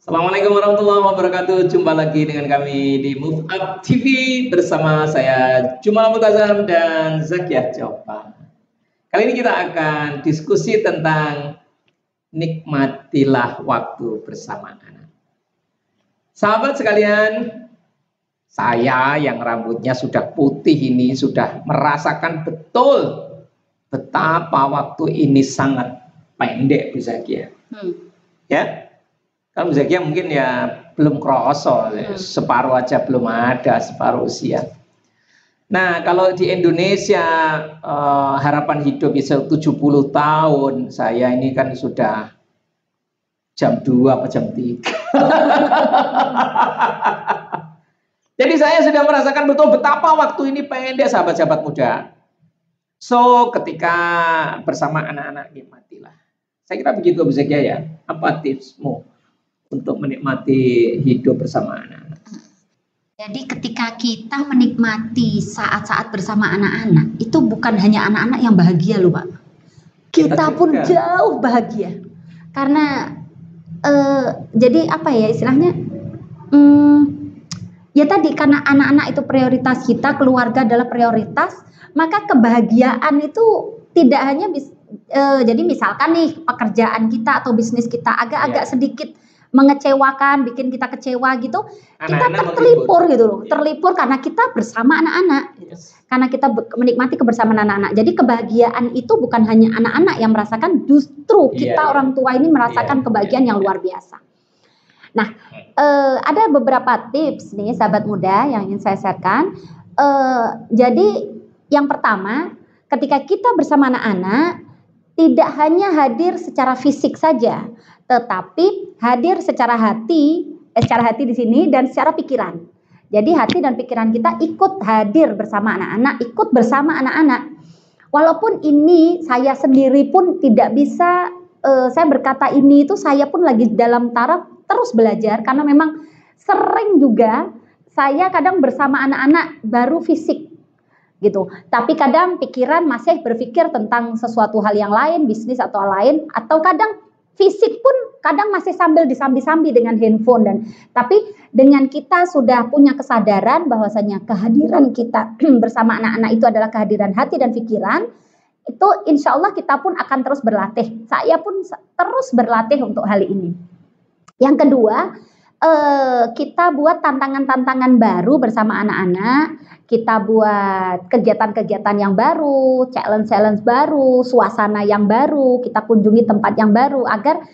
Assalamualaikum warahmatullahi wabarakatuh. Jumpa lagi dengan kami di Move Up TV bersama saya Jumal Mutazam dan Zakiah Copa. Kali ini kita akan diskusi tentang nikmatilah waktu bersama anak. Sahabat sekalian, saya yang rambutnya sudah putih ini sudah merasakan betul betapa waktu ini sangat pendek, Bu Zakiah. Ya. Kalau Zakiah mungkin ya belum kroso, separuh aja belum ada, separuh usia. Nah, kalau di Indonesia harapan hidup bisa 70 tahun, saya ini kan sudah jam 2 atau jam 3. Jadi saya sudah merasakan betul betapa waktu ini pendek, sahabat-sahabat muda. So, ketika bersama anak-anak nikmatilah. Saya kira begitu, Bu Zakiah ya. Apa tipsmu untuk menikmati hidup bersama anak-anak? Jadi ketika kita menikmati saat-saat bersama anak-anak, itu bukan hanya anak-anak yang bahagia loh Pak. Kita pun jauh bahagia. Karena jadi apa ya istilahnya, ya tadi karena anak-anak itu prioritas kita, keluarga adalah prioritas, maka kebahagiaan itu tidak hanya jadi misalkan nih pekerjaan kita atau bisnis kita agak-agak sedikit mengecewakan, bikin kita kecewa gitu, kita terlipur gitu loh, terlipur karena kita bersama anak-anak, karena kita menikmati kebersamaan anak-anak. Jadi kebahagiaan itu bukan hanya anak-anak yang merasakan, justru kita orang tua ini merasakan kebahagiaan yang luar biasa. Nah, ada beberapa tips nih sahabat muda yang ingin saya sharekan. Jadi yang pertama, ketika kita bersama anak-anak, tidak hanya hadir secara fisik saja, tetapi hadir secara hati di sini dan secara pikiran. Jadi hati dan pikiran kita ikut hadir bersama anak-anak, ikut bersama anak-anak. Walaupun ini saya sendiri pun tidak bisa, saya berkata ini itu saya pun lagi dalam taraf terus belajar karena memang sering juga saya kadang bersama anak-anak baru fisik gitu. Tapi kadang pikiran masih berpikir tentang sesuatu hal yang lain, bisnis atau lain, atau kadang fisik pun kadang masih sambil disambi-sambi dengan handphone. Tapi dengan kita sudah punya kesadaran bahwasanya kehadiran kita bersama anak-anak itu adalah kehadiran hati dan pikiran, itu insya Allah kita pun akan terus berlatih. Saya pun terus berlatih untuk hal ini. Yang kedua, kita buat tantangan-tantangan baru bersama anak-anak. Kita buat kegiatan-kegiatan yang baru, challenge-challenge baru, suasana yang baru, kita kunjungi tempat yang baru agar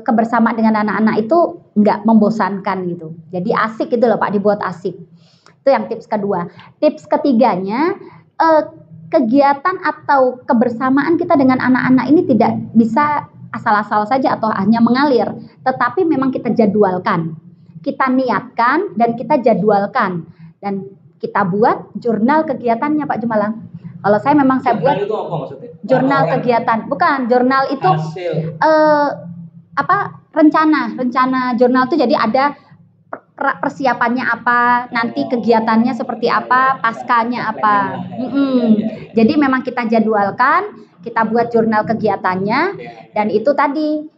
kebersamaan dengan anak-anak itu nggak membosankan gitu. Jadi asik gitu loh Pak, dibuat asik. Itu yang tips kedua. Tips ketiganya, kegiatan atau kebersamaan kita dengan anak-anak ini tidak bisa asal-asal saja atau hanya mengalir, tetapi memang kita jadwalkan, kita niatkan dan kita jadwalkan dan kita buat jurnal kegiatannya Pak Jumalang. Kalau saya memang saya buat itu apa maksudnya? Jurnal kegiatan, bukan jurnal itu rencana jurnal itu jadi ada persiapannya apa, nanti kegiatannya seperti apa, paskanya apa. Jadi memang kita jadwalkan, kita buat jurnal kegiatannya dan itu tadi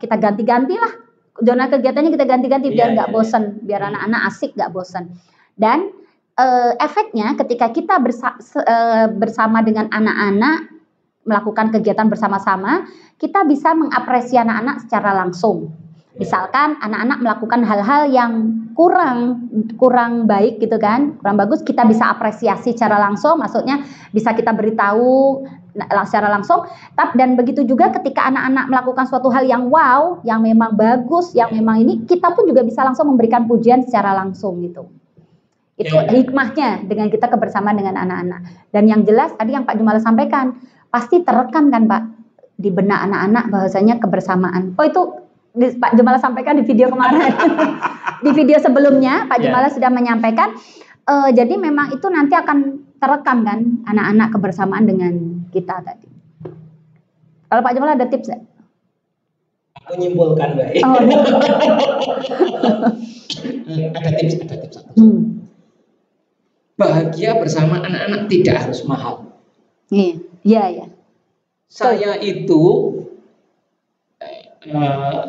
kita ganti-ganti lah jurnal kegiatannya, kita ganti-ganti biar nggak bosen, biar anak-anak asik nggak bosen. Dan efeknya ketika kita bersama dengan anak-anak melakukan kegiatan bersama-sama, kita bisa mengapresiasi anak-anak secara langsung. Misalkan anak-anak melakukan hal-hal yang kurang baik gitu kan, kurang bagus, kita bisa apresiasi secara langsung, maksudnya bisa kita beritahu secara langsung. Dan begitu juga ketika anak-anak melakukan suatu hal yang wow, yang memang bagus, yang memang ini, kita pun juga bisa langsung memberikan pujian secara langsung gitu. Itu hikmahnya dengan kita kebersamaan dengan anak-anak. Dan yang jelas tadi yang Pak Jumal sampaikan, pasti terekam kan Pak di benak anak-anak bahwasanya kebersamaan. Oh itu Pak Jumal sampaikan di video kemarin. Di video sebelumnya Pak Jumal sudah menyampaikan, jadi memang itu nanti akan terekam kan anak-anak kebersamaan dengan kita tadi. Kalau Pak Jumal ada tips nggak? Aku nyimpulkan baik. Ada tips. Bahagia bersama anak-anak tidak harus mahal. Iya. Saya itu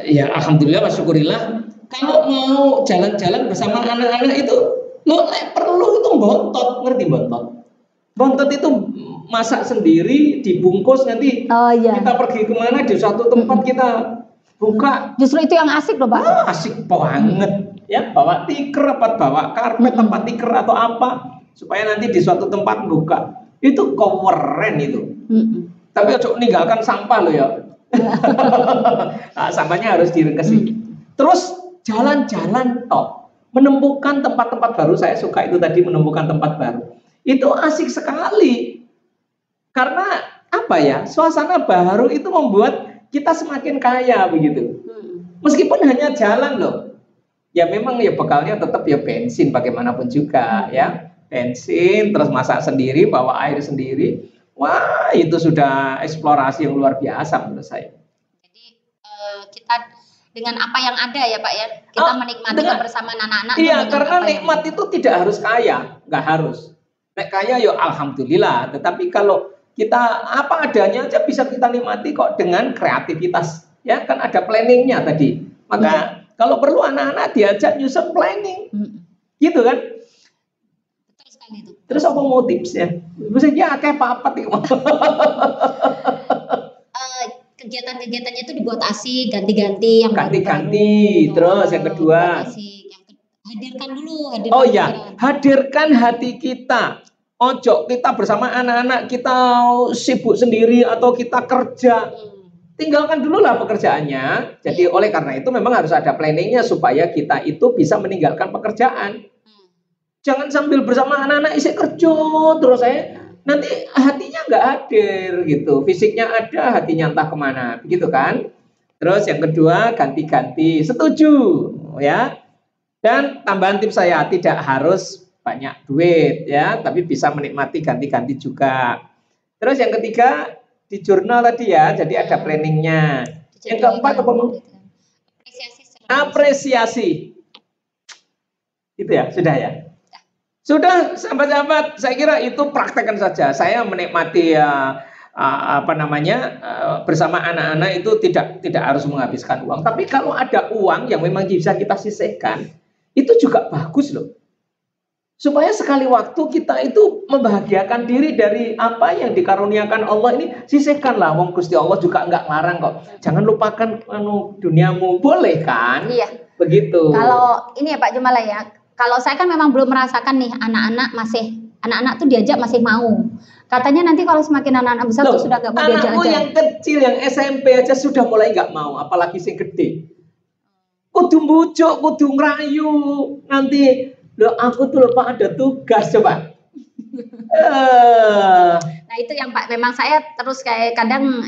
Ya alhamdulillah, syukurillah. Kalau mau jalan-jalan bersama anak-anak itu, lo perlu itu bontot, ngerti bontot? Bontot itu masak sendiri, dibungkus, nanti Oh iya. kita pergi kemana di suatu tempat kita buka. Justru itu yang asik loh, Pak. Asik banget ya, bawa tikar apa bawa karpet tempat tikar atau apa supaya nanti di suatu tempat buka. Itu keren itu. Tapi ojo meninggalkan sampah lo ya. Nah, sampahnya harus direngkesi. Terus jalan-jalan toh, menemukan tempat-tempat baru. Saya suka itu tadi, menemukan tempat baru. Itu asik sekali. Karena apa ya? Suasana baru itu membuat kita semakin kaya begitu. Meskipun hanya jalan loh. Ya memang ya bekalnya tetap ya bensin bagaimanapun juga ya. Bensin, terus masak sendiri, bawa air sendiri. Wah, itu sudah eksplorasi yang luar biasa menurut saya. Jadi kita dengan apa yang ada ya Pak ya, kita menikmati kebersamaan anak-anak. Iya, karena nikmat itu tidak harus kaya, nggak harus. Nek kaya ya alhamdulillah. Tetapi kalau kita apa adanya aja bisa kita nikmati kok dengan kreativitas. Ya kan ada planningnya tadi. Maka kalau perlu anak-anak diajak nyusun planning, gitu kan? Betul sekali itu. Terus apa mau tipsnya? Maksudnya kayak papat itu. Kegiatan-kegiatannya itu dibuat asik, ganti-ganti yang ganti-ganti. Terus yang kedua, hadirkan dulu. Oh iya, hadirkan hati kita. Ojo kita bersama anak-anak kita sibuk sendiri atau kita kerja. Tinggalkan dulu lah pekerjaannya. Jadi oleh karena itu memang harus ada planningnya supaya kita itu bisa meninggalkan pekerjaan. Jangan sambil bersama anak-anak isi kerja terus nanti hatinya nggak hadir gitu. Fisiknya ada, hatinya entah kemana, begitu kan? Terus yang kedua ganti-ganti. Setuju, ya. Dan tambahan tips saya, tidak harus banyak duit ya, tapi bisa menikmati ganti-ganti juga. Terus yang ketiga di jurnal tadi ya, jadi ada planningnya. Yang keempat apa? Apresiasi. Itu ya, sudah ya. Sudah, sahabat-sahabat, saya kira itu praktekkan saja. Saya menikmati bersama anak-anak itu tidak harus menghabiskan uang. Tapi kalau ada uang yang memang bisa kita sisihkan, itu juga bagus loh. Supaya sekali waktu kita itu membahagiakan diri dari apa yang dikaruniakan Allah ini, sisihkanlah. Wong Gusti Allah juga nggak larang kok. Jangan lupakan duniamu, boleh kan? Iya. Begitu. Kalau ini ya Pak Jumala ya. Kalau saya kan memang belum merasakan nih anak-anak tuh diajak masih mau. Katanya nanti kalau semakin anak-anak besar tuh sudah nggak mau diajak. Anakku yang kecil yang SMP aja sudah mulai nggak mau, apalagi si gede. Kudu bujuk, kudu ngerayu. Nanti aku tuh lupa ada tugas coba. Nah itu yang Pak, memang saya terus kayak kadang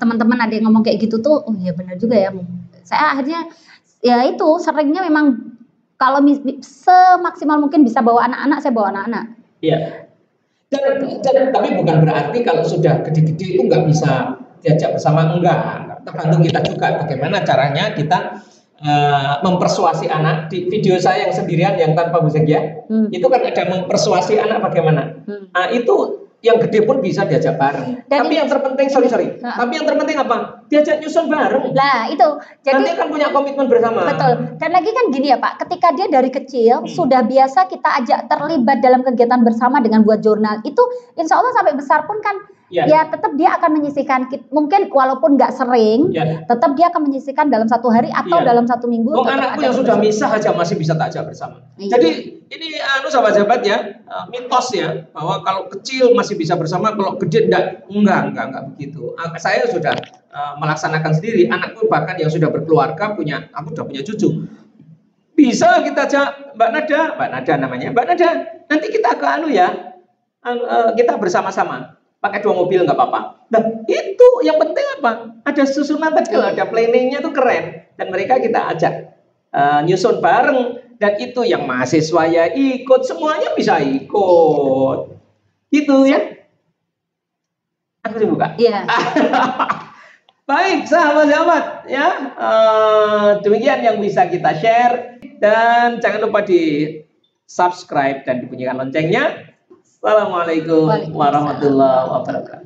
teman-teman ada yang ngomong kayak gitu tuh, oh iya benar juga ya. Saya akhirnya ya itu seringnya memang kalau semaksimal mungkin bisa bawa anak-anak, saya bawa anak-anak. Iya. Tapi bukan berarti kalau sudah gede-gede itu nggak bisa diajak bersama, enggak. Tergantung kita juga bagaimana caranya kita mempersuasi anak. Di video saya yang sendirian yang tanpa bahagia, itu kan ada mempersuasi anak bagaimana. Nah, itu yang gede pun bisa diajak bareng. Tapi yang terpenting, tapi yang terpenting apa? Diajak nyusun bareng. Nah itu. Jadi nanti kan punya komitmen bersama. Betul. Dan lagi kan gini ya Pak, ketika dia dari kecil sudah biasa kita ajak terlibat dalam kegiatan bersama dengan buat jurnal, itu insya Allah sampai besar pun kan ya tetap dia akan menyisihkan, mungkin walaupun nggak sering, tetap dia akan menyisihkan dalam satu hari atau dalam satu minggu. Anakku yang sudah misah aja masih bisa tak ajak bersama. Jadi ini sahabat-sahabat ya, mitos ya, bahwa kalau kecil masih bisa bersama, kalau gede enggak begitu. Saya sudah melaksanakan sendiri. Anakku bahkan yang sudah berkeluarga aku sudah punya cucu. Bisa kita ajak Mbak Nada namanya, Mbak Nada, nanti kita ke kita bersama-sama. Pakai 2 mobil nggak apa-apa. Nah itu yang penting apa? Ada susunan tadi, ada planningnya tuh keren. Dan mereka kita ajak nyusun bareng. Dan itu yang mahasiswa ya ikut, semuanya bisa ikut. Gitu ya. Aku buka. Iya. Baik sahabat-sahabat ya. Demikian yang bisa kita share. Dan jangan lupa di subscribe dan dibunyikan loncengnya. Assalamualaikum warahmatullahi wabarakatuh.